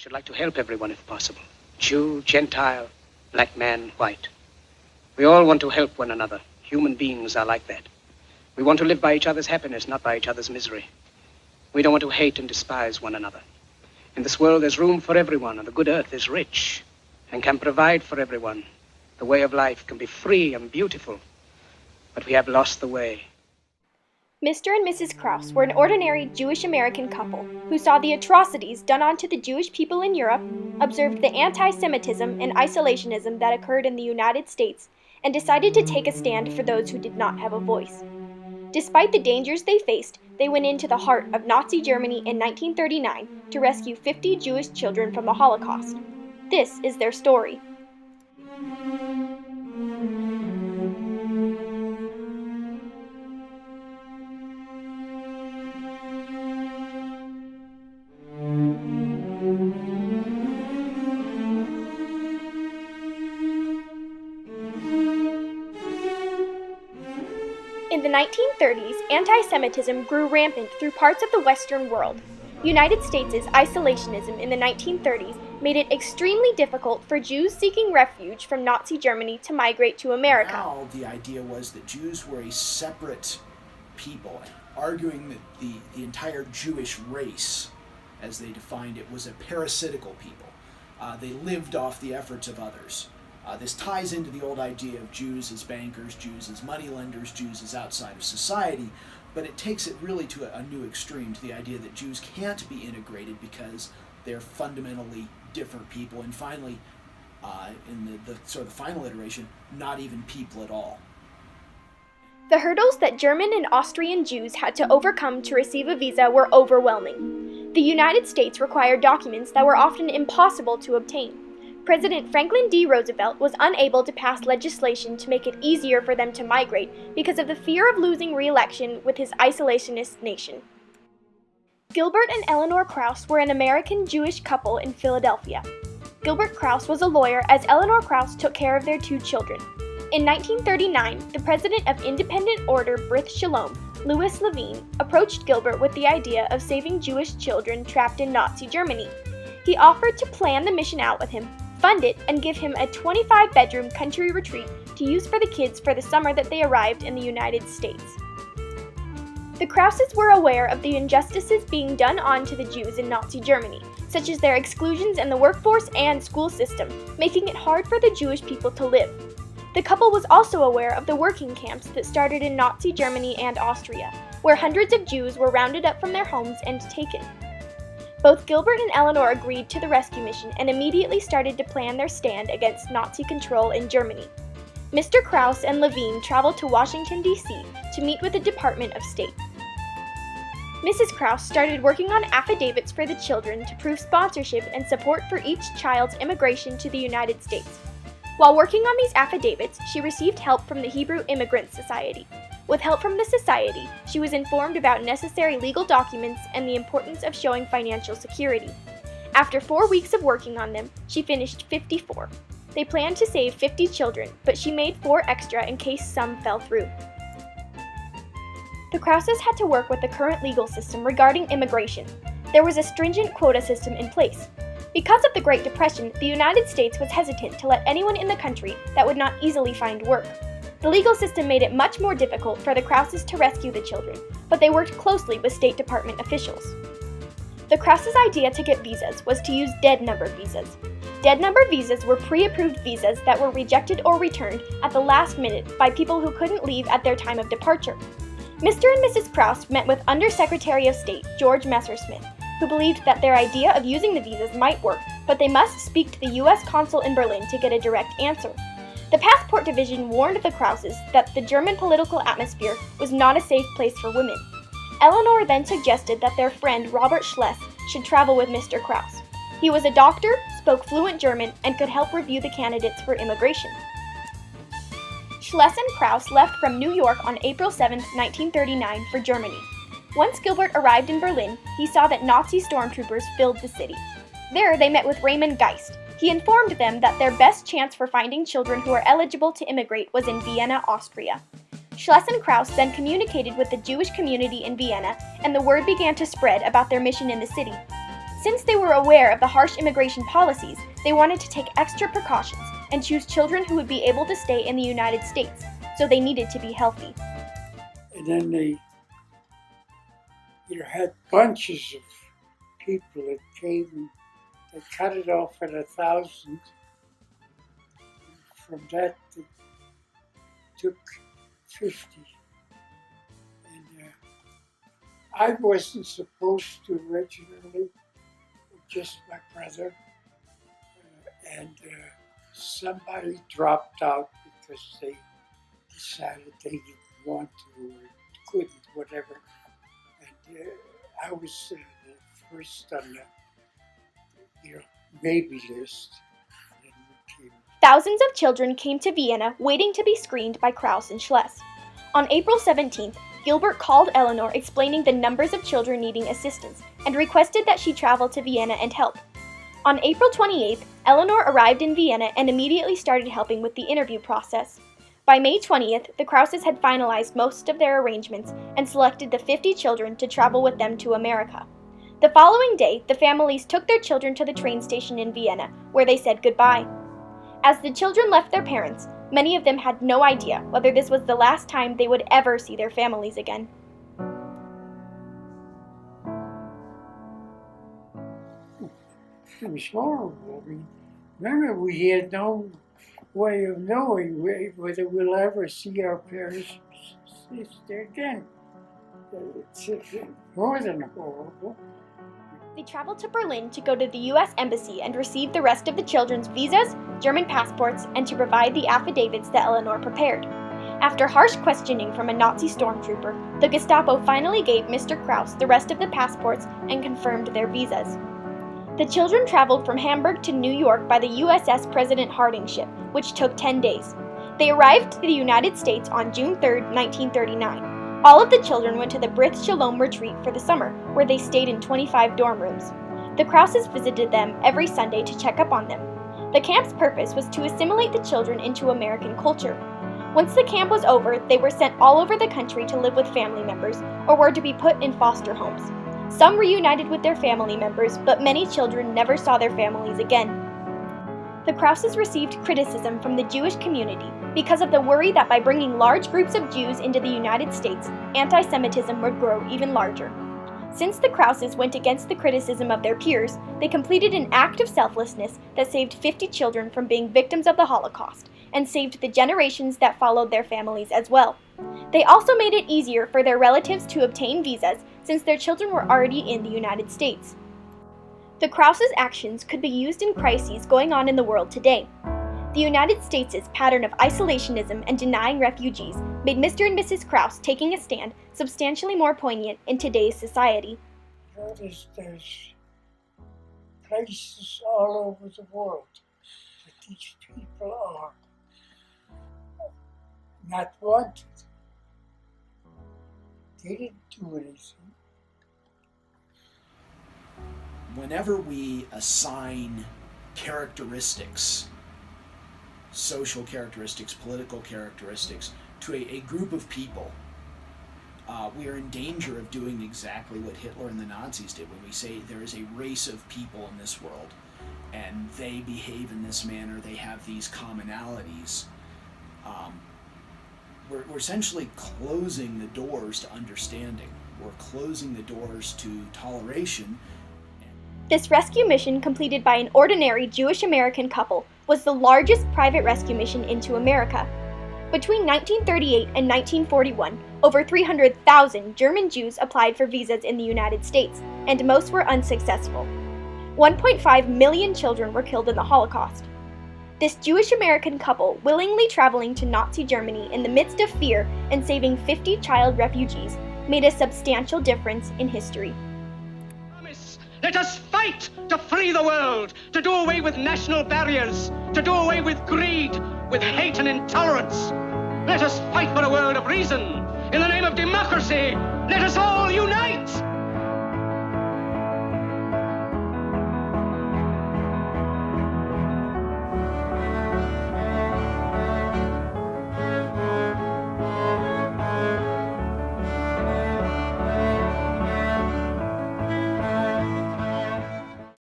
should like to help everyone if possible. Jew, Gentile, black man, white. We all want to help one another. Human beings are like that. We want to live by each other's happiness, not by each other's misery. We don't want to hate and despise one another. In this world, there's room for everyone, and the good earth is rich and can provide for everyone. The way of life can be free and beautiful, but we have lost the way. Mr. and Mrs. Krauss were an ordinary Jewish-American couple who saw the atrocities done onto the Jewish people in Europe, observed the anti-Semitism and isolationism that occurred in the United States, and decided to take a stand for those who did not have a voice. Despite the dangers they faced, they went into the heart of Nazi Germany in 1939 to rescue 50 Jewish children from the Holocaust. This is their story. In the 1930s, anti-Semitism grew rampant through parts of the Western world. United States' isolationism in the 1930s made it extremely difficult for Jews seeking refuge from Nazi Germany to migrate to America. Now the idea was that Jews were a separate people, arguing that the entire Jewish race, as they defined it, was a parasitical people. They lived off the efforts of others. This ties into the old idea of Jews as bankers, Jews as moneylenders, Jews as outside of society, but it takes it really to a new extreme, to the idea that Jews can't be integrated because they're fundamentally different people, and finally, in the sort of final iteration, not even people at all. The hurdles that German and Austrian Jews had to overcome to receive a visa were overwhelming. The United States required documents that were often impossible to obtain. President Franklin D. Roosevelt was unable to pass legislation to make it easier for them to migrate because of the fear of losing re-election with his isolationist nation. Gilbert and Eleanor Krauss were an American Jewish couple in Philadelphia. Gilbert Krauss was a lawyer as Eleanor Krauss took care of their 2 children. In 1939, the president of Independent Order B'rith Shalom, Louis Levine, approached Gilbert with the idea of saving Jewish children trapped in Nazi Germany. He offered to plan the mission out with him, fund it, and give him a 25-bedroom country retreat to use for the kids for the summer that they arrived in the United States. The Krausses were aware of the injustices being done on to the Jews in Nazi Germany, such as their exclusions in the workforce and school system, making it hard for the Jewish people to live. The couple was also aware of the working camps that started in Nazi Germany and Austria, where hundreds of Jews were rounded up from their homes and taken. Both Gilbert and Eleanor agreed to the rescue mission and immediately started to plan their stand against Nazi control in Germany. Mr. Krauss and Levine traveled to Washington, D.C. to meet with the Department of State. Mrs. Krauss started working on affidavits for the children to prove sponsorship and support for each child's immigration to the United States. While working on these affidavits, she received help from the Hebrew Immigrant Society. With help from the society, she was informed about necessary legal documents and the importance of showing financial security. After 4 weeks of working on them, she finished 54. They planned to save 50 children, but she made 4 extra in case some fell through. The Krausses had to work with the current legal system regarding immigration. There was a stringent quota system in place. Because of the Great Depression, the United States was hesitant to let anyone in the country that would not easily find work. The legal system made it much more difficult for the Krausses to rescue the children, but they worked closely with State Department officials. The Krausses' idea to get visas was to use dead number visas. Dead number visas were pre-approved visas that were rejected or returned at the last minute by people who couldn't leave at their time of departure. Mr. and Mrs. Krauss met with Undersecretary of State George Messersmith, who believed that their idea of using the visas might work, but they must speak to the U.S. consul in Berlin to get a direct answer. The Passport Division warned the Krausses that the German political atmosphere was not a safe place for women. Eleanor then suggested that their friend Robert Schless should travel with Mr. Krauss. He was a doctor, spoke fluent German, and could help review the candidates for immigration. Schless and Krauss left from New York on April 7, 1939 for Germany. Once Gilbert arrived in Berlin, he saw that Nazi stormtroopers filled the city. There they met with Raymond Geist. He informed them that their best chance for finding children who are eligible to immigrate was in Vienna, Austria. Schless and Krauss then communicated with the Jewish community in Vienna, and the word began to spread about their mission in the city. Since they were aware of the harsh immigration policies, they wanted to take extra precautions and choose children who would be able to stay in the United States, so they needed to be healthy. And then they had bunches of people that came and they cut it off at 1,000. From that, they took 50. And I wasn't supposed to originally, just my brother. And somebody dropped out because they decided they didn't want to or couldn't, whatever. And I was the first on the maybe list. And we came. Thousands of children came to Vienna waiting to be screened by Kraus and Schless. On April 17th, Gilbert called Eleanor explaining the numbers of children needing assistance and requested that she travel to Vienna and help. On April 28th, Eleanor arrived in Vienna and immediately started helping with the interview process. By May 20th, the Krauses had finalized most of their arrangements and selected the 50 children to travel with them to America. The following day, the families took their children to the train station in Vienna, where they said goodbye. As the children left their parents, many of them had no idea whether this was the last time they would ever see their families again. It was horrible. I mean, remember, we had no way of knowing whether we'll ever see our parents and sister again. It's more than horrible. They traveled to Berlin to go to the U.S. Embassy and receive the rest of the children's visas, German passports, and to provide the affidavits that Eleanor prepared. After harsh questioning from a Nazi stormtrooper, the Gestapo finally gave Mr. Kraus the rest of the passports and confirmed their visas. The children traveled from Hamburg to New York by the USS President Harding ship, which took 10 days. They arrived to the United States on June 3, 1939. All of the children went to the Brit Shalom retreat for the summer, where they stayed in 25 dorm rooms. The Krauses visited them every Sunday to check up on them. The camp's purpose was to assimilate the children into American culture. Once the camp was over, they were sent all over the country to live with family members, or were to be put in foster homes. Some reunited with their family members, but many children never saw their families again. The Krauses received criticism from the Jewish community because of the worry that by bringing large groups of Jews into the United States, anti-Semitism would grow even larger. Since the Krauses went against the criticism of their peers, they completed an act of selflessness that saved 50 children from being victims of the Holocaust, and saved the generations that followed their families as well. They also made it easier for their relatives to obtain visas since their children were already in the United States. The Krauses' actions could be used in crises going on in the world today. The United States' pattern of isolationism and denying refugees made Mr. and Mrs. Kraus taking a stand substantially more poignant in today's society. There's places all over the world that these people are not wanted. They didn't do anything. Whenever we assign characteristics, social characteristics, political characteristics, to a group of people, we are in danger of doing exactly what Hitler and the Nazis did when we say there is a race of people in this world and they behave in this manner, they have these commonalities. We're essentially closing the doors to understanding. We're closing the doors to toleration. This rescue mission, completed by an ordinary Jewish-American couple, was the largest private rescue mission into America. Between 1938 and 1941, over 300,000 German Jews applied for visas in the United States, and most were unsuccessful. 1.5 million children were killed in the Holocaust. This Jewish-American couple, willingly traveling to Nazi Germany in the midst of fear and saving 50 child refugees, made a substantial difference in history. Let us fight to free the world, to do away with national barriers, to do away with greed, with hate and intolerance. Let us fight for a world of reason. In the name of democracy, let us all unite!